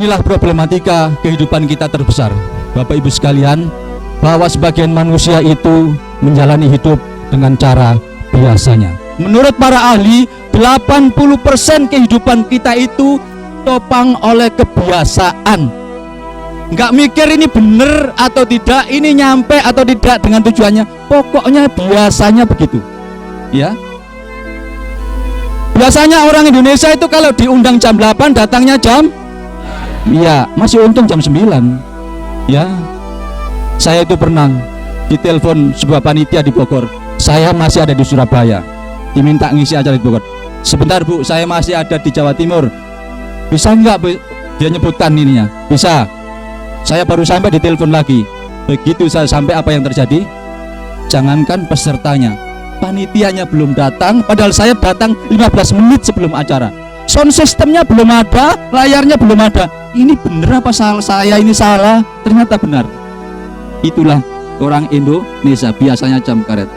Inilah problematika kehidupan kita terbesar, Bapak Ibu sekalian, bahwa sebagian manusia itu menjalani hidup dengan cara biasanya. Menurut para ahli, 80% kehidupan kita itu topang oleh kebiasaan. Nggak mikir ini benar atau tidak, ini nyampe atau tidak dengan tujuannya. Pokoknya biasanya begitu. Ya. Biasanya orang Indonesia itu kalau diundang jam 8 datangnya jam, iya, masih untung jam 9. Ya. Saya itu pernah ditelepon sebuah panitia di Bogor. Saya masih ada di Surabaya. Diminta ngisi acara di Bogor. Sebentar Bu, saya masih ada di Jawa Timur. Bisa enggak Bu? Dia nyebutkan ininya. Bisa. Saya baru sampai ditelepon lagi. Begitu saya sampai, apa yang terjadi? Jangankan pesertanya, panitianya belum datang, padahal saya datang 15 menit sebelum acara. Sound systemnya belum ada, layarnya belum ada. Ini bener apa salah saya ini salah? Ternyata benar. Itulah orang Indonesia, biasanya jam karet.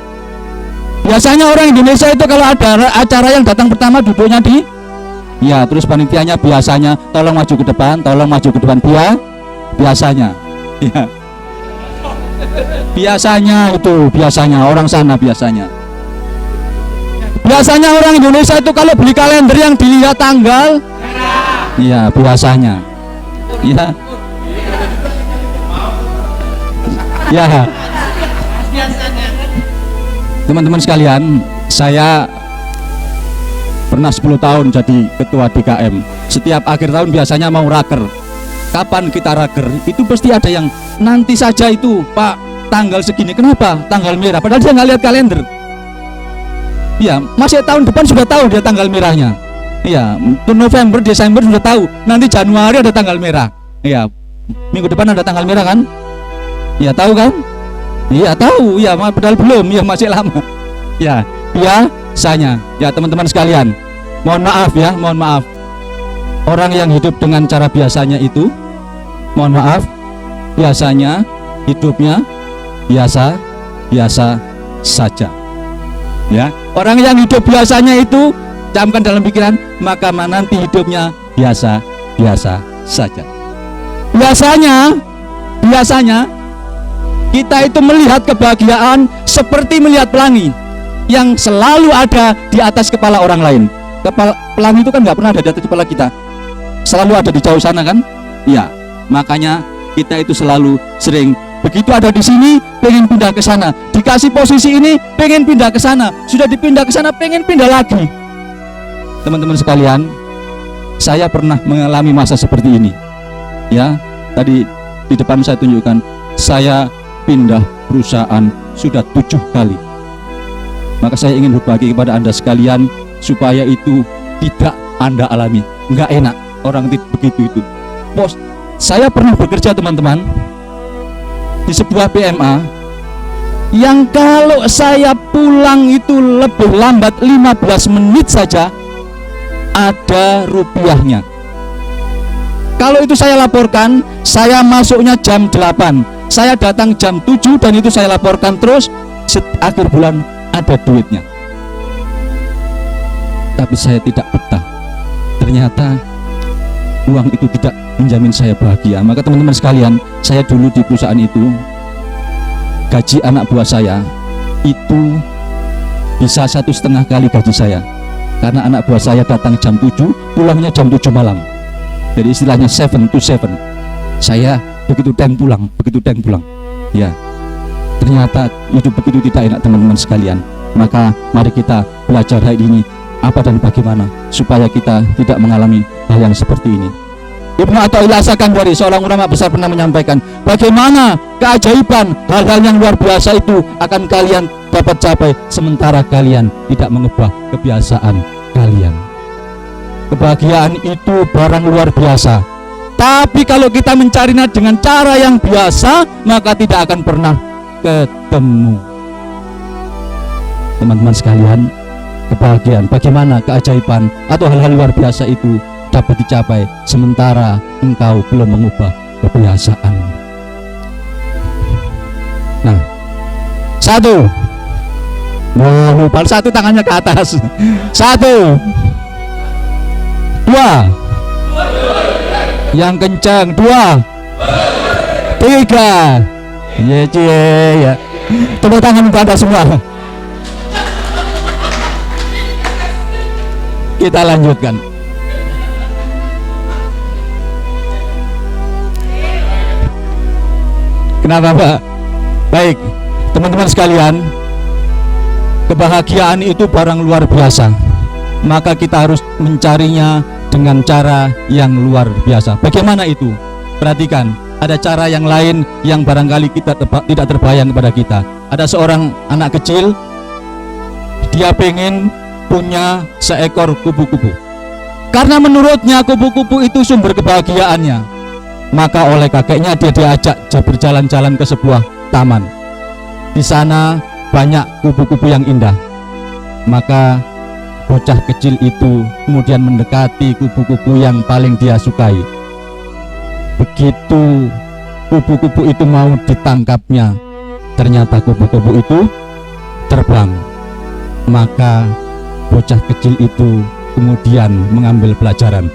Biasanya orang Indonesia itu kalau ada acara yang datang pertama duduknya di, ya, terus panitianya biasanya tolong maju ke depan, tolong maju ke depan, biasanya, ya. Biasanya itu, biasanya orang sana biasanya. Biasanya orang Indonesia itu kalau beli kalender yang dilihat tanggal, iya, biasanya, ya, ya. Teman-teman sekalian, saya pernah 10 tahun jadi ketua DKM. Setiap akhir tahun biasanya mau raker. Kapan kita raker? Itu pasti ada yang nanti saja itu, Pak, tanggal segini. Kenapa? Tanggal merah. Padahal dia nggak lihat kalender. Iya, masih tahun depan sudah tahu dia tanggal merahnya. Iya, November, Desember sudah tahu. Nanti Januari ada tanggal merah. Iya, minggu depan ada tanggal merah kan? Iya, tahu kan? Iya, tahu. Ya, padahal belum. Ya, masih lama. Ya, biasanya. Ya, teman-teman sekalian, mohon maaf ya, mohon maaf. Orang yang hidup dengan cara biasanya itu, mohon maaf, biasanya hidupnya biasa saja. Ya, orang yang hidup biasanya itu, camkan dalam pikiran, maka nanti hidupnya biasa saja. Biasanya kita itu melihat kebahagiaan seperti melihat pelangi yang selalu ada di atas kepala orang lain. Pelangi itu kan nggak pernah ada di atas kepala kita, selalu ada di jauh sana kan? Iya, makanya kita itu selalu sering begitu ada di sini pengen pindah ke sana, dikasih posisi ini pengen pindah ke sana, sudah dipindah ke sana pengen pindah lagi. Teman-teman sekalian, saya pernah mengalami masa seperti ini. Ya, tadi di depan saya tunjukkan, saya pindah perusahaan sudah 7 kali. Maka saya ingin berbagi kepada Anda sekalian supaya itu tidak Anda alami. Enggak enak orang begitu itu. Saya pernah bekerja teman-teman di sebuah PMA yang kalau saya pulang itu lebih lambat 15 menit saja ada rupiahnya. Kalau itu saya laporkan, saya masuknya jam 8, saya datang jam 7 dan itu saya laporkan terus, akhir bulan ada duitnya. Tapi saya tidak betah. Ternyata uang itu tidak menjamin saya bahagia. Maka teman-teman sekalian, saya dulu di perusahaan itu, gaji anak buah saya itu bisa 1,5 kali gaji saya. Karena anak buah saya datang jam 7, pulangnya jam 7 malam. Jadi istilahnya 7 to 7. Saya begitu deng pulang. Ya, ternyata hidup begitu tidak enak teman-teman sekalian. Maka mari kita belajar hari ini apa dan bagaimana supaya kita tidak mengalami hal yang seperti ini. Ibnu Athaillah As-Sakandari, seorang ulama besar, pernah menyampaikan bagaimana keajaiban hal-hal yang luar biasa itu akan kalian dapat capai sementara kalian tidak mengubah kebiasaan kalian. Kebahagiaan itu barang luar biasa, tapi kalau kita mencarinya dengan cara yang biasa, maka tidak akan pernah ketemu. Teman-teman sekalian, kebahagiaan, bagaimana keajaiban atau hal-hal luar biasa itu dapat dicapai sementara engkau belum mengubah kebiasaan. Nah, satu, lupa, satu tangannya ke atas. 1, 2, Yang kencang. 2, 3. Ya. Tepuk tangan untuk Anda semua. Kita lanjutkan. Kenapa, Pak? Baik, teman-teman sekalian, kebahagiaan itu barang luar biasa. Maka kita harus mencarinya dengan cara yang luar biasa. Bagaimana itu? Perhatikan, ada cara yang lain yang barangkali kita tidak terbayang kepada kita. Ada seorang anak kecil, dia pengen punya seekor kupu-kupu. Karena menurutnya kupu-kupu itu sumber kebahagiaannya. Maka oleh kakeknya dia diajak berjalan-jalan ke sebuah taman. Di sana banyak kupu-kupu yang indah. Maka bocah kecil itu kemudian mendekati kupu-kupu yang paling dia sukai. Begitu kupu-kupu itu mau ditangkapnya, ternyata kupu-kupu itu terbang. Maka bocah kecil itu kemudian mengambil pelajaran.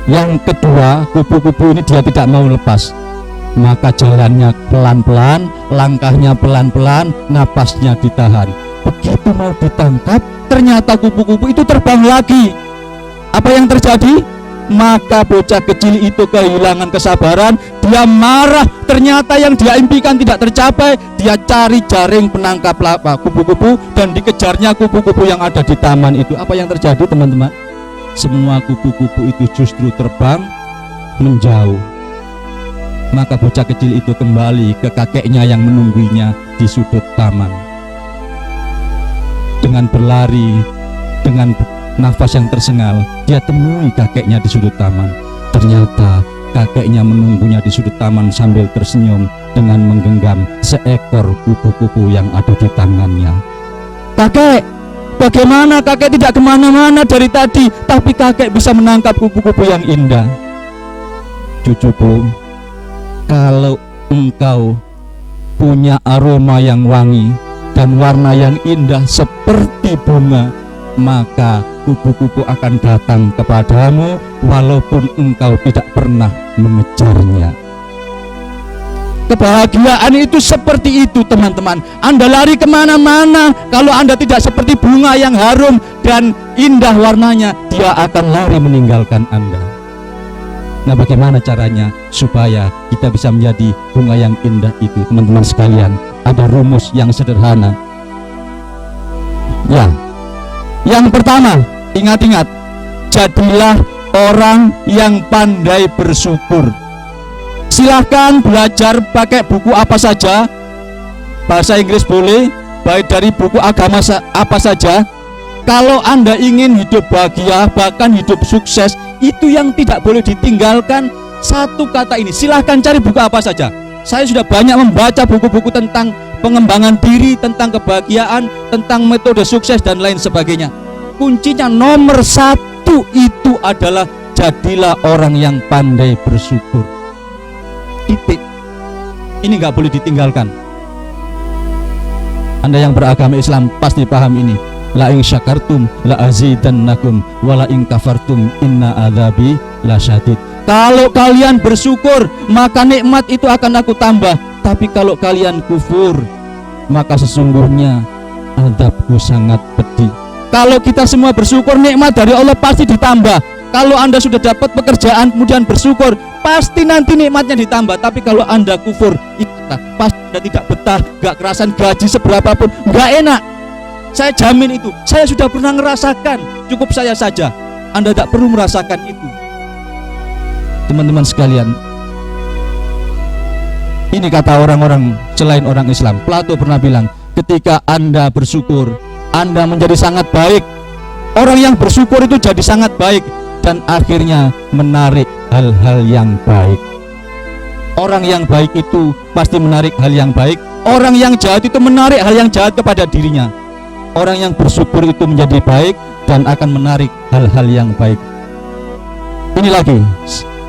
Yang kedua, kupu-kupu ini dia tidak mau lepas. Maka jalannya pelan-pelan, langkahnya pelan-pelan, napasnya ditahan. Begitu mau ditangkap, ternyata kupu-kupu itu terbang lagi. Apa yang terjadi? Maka bocah kecil itu kehilangan kesabaran. Dia marah, ternyata yang dia impikan tidak tercapai. Dia cari jaring penangkap kupu-kupu dan dikejarnya kupu-kupu yang ada di taman itu. Apa yang terjadi, teman-teman? Semua kupu-kupu itu justru terbang menjauh. Maka bocah kecil itu kembali ke kakeknya yang menunggunya di sudut taman. Dengan berlari, dengan nafas yang tersengal, dia temui kakeknya di sudut taman. Ternyata kakeknya menunggunya di sudut taman sambil tersenyum dengan menggenggam seekor kupu-kupu yang ada di tangannya. Kakek, bagaimana kakek tidak kemana-mana dari tadi, tapi kakek bisa menangkap kupu-kupu yang indah? Cucuku, kalau engkau punya aroma yang wangi dan warna yang indah seperti bunga, maka kupu-kupu akan datang kepadamu walaupun engkau tidak pernah mengejarnya. Kebahagiaan itu seperti itu, teman-teman. Anda lari kemana-mana, kalau Anda tidak seperti bunga yang harum dan indah warnanya, dia akan lari meninggalkan Anda. Nah, bagaimana caranya supaya kita bisa menjadi bunga yang indah itu, teman-teman sekalian? Ada rumus yang sederhana. Ya, yang pertama, ingat-ingat, jadilah orang yang pandai bersyukur. Silahkan belajar pakai buku apa saja, bahasa Inggris boleh, baik dari buku agama apa saja. Kalau Anda ingin hidup bahagia, bahkan hidup sukses, itu yang tidak boleh ditinggalkan satu kata ini. Silahkan cari buku apa saja. Saya sudah banyak membaca buku-buku tentang pengembangan diri, tentang kebahagiaan, tentang metode sukses dan lain sebagainya. Kuncinya nomor 1 itu adalah jadilah orang yang pandai bersyukur. Titik. Ini nggak boleh ditinggalkan. Anda yang beragama Islam pasti paham ini. La in syakartum la azidannakum wa la in kafartum inna adzabi lasyadid. Kalau kalian bersyukur, maka nikmat itu akan aku tambah. Tapi kalau kalian kufur, maka sesungguhnya azabku sangat pedih. Kalau kita semua bersyukur, nikmat dari Allah pasti ditambah. Kalau Anda sudah dapat pekerjaan kemudian bersyukur, pasti nanti nikmatnya ditambah. Tapi kalau Anda kufur, pasti Anda tidak betah, gak kerasan gaji seberapapun, gak enak. Saya jamin itu. Saya sudah pernah merasakan. Cukup saya saja. Anda tidak perlu merasakan itu. Teman-teman sekalian, ini kata orang-orang selain orang Islam. Plato pernah bilang, ketika Anda bersyukur, Anda menjadi sangat baik. Orang yang bersyukur itu jadi sangat baik dan akhirnya menarik hal-hal yang baik. Orang yang baik itu pasti menarik hal yang baik. Orang yang jahat itu menarik hal yang jahat kepada dirinya. Orang yang bersyukur itu menjadi baik dan akan menarik hal-hal yang baik. Ini lagi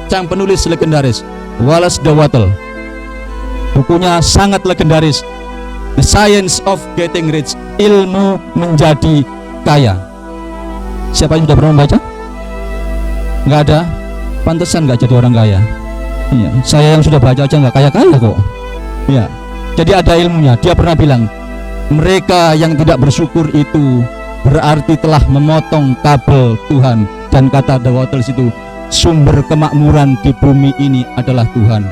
sang penulis legendaris Wallace de Wattel. Bukunya sangat legendaris, The Science of Getting Rich, ilmu menjadi kaya. Siapa yang sudah pernah membaca? Enggak ada? pantesan nggak jadi orang kaya. Ya, saya yang sudah baca aja nggak kaya-kaya kok. Ya, jadi ada ilmunya. Dia pernah bilang, mereka yang tidak bersyukur itu berarti telah memotong kabel Tuhan. Dan kata The Waters itu, sumber kemakmuran di bumi ini adalah Tuhan.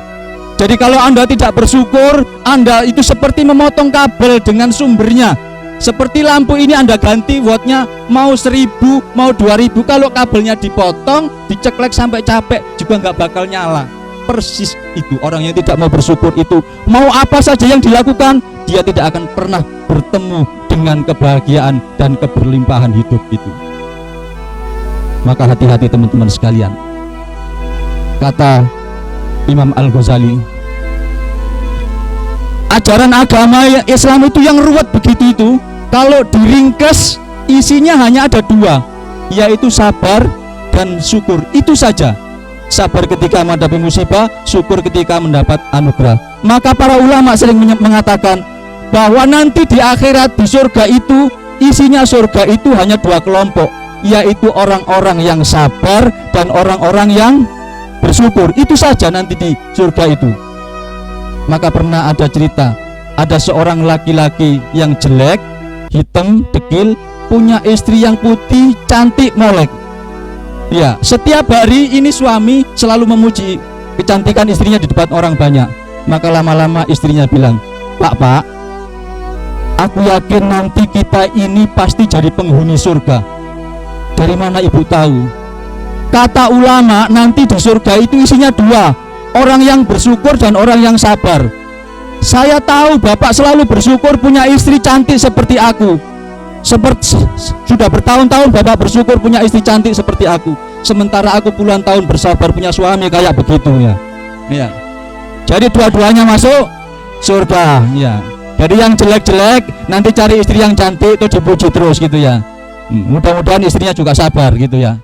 Jadi kalau Anda tidak bersyukur, Anda itu seperti memotong kabel dengan sumbernya. Seperti lampu ini Anda ganti wattnya mau 1000, mau 2000, kalau kabelnya dipotong, diceklek sampai capek juga nggak bakal nyala. Persis itu orang yang tidak mau bersyukur itu, mau apa saja yang dilakukan, dia tidak akan pernah bertemu dengan kebahagiaan dan keberlimpahan hidup itu. Maka hati-hati teman-teman sekalian. Kata Imam Al-Ghazali, ajaran agama Islam itu yang ruwet begitu itu, kalau diringkas isinya hanya ada 2, yaitu sabar dan syukur. Itu saja. Sabar ketika menghadapi musibah, syukur ketika mendapat anugerah. Maka para ulama sering mengatakan bahwa nanti di akhirat, di surga itu, isinya surga itu hanya 2 kelompok, yaitu orang-orang yang sabar dan orang-orang yang bersyukur. Itu saja nanti di surga itu. Maka pernah ada cerita, ada seorang laki-laki yang jelek, hitam, dekil, punya istri yang putih, cantik, molek. Ya, setiap hari ini suami selalu memuji kecantikan istrinya di depan orang banyak. Maka lama-lama istrinya bilang, Pak, aku yakin nanti kita ini pasti jadi penghuni surga. Dari mana ibu tahu? Kata ulama, nanti di surga itu isinya 2, orang yang bersyukur dan orang yang sabar. Saya tahu Bapak selalu bersyukur punya istri cantik seperti aku. Sudah bertahun-tahun Bapak bersyukur punya istri cantik seperti aku. Sementara aku puluhan tahun bersabar punya suami kayak begitu ya. Ya. Jadi dua-duanya masuk surga ya. Jadi yang jelek-jelek nanti cari istri yang cantik itu dipuji terus gitu ya. Mudah-mudahan istrinya juga sabar gitu ya.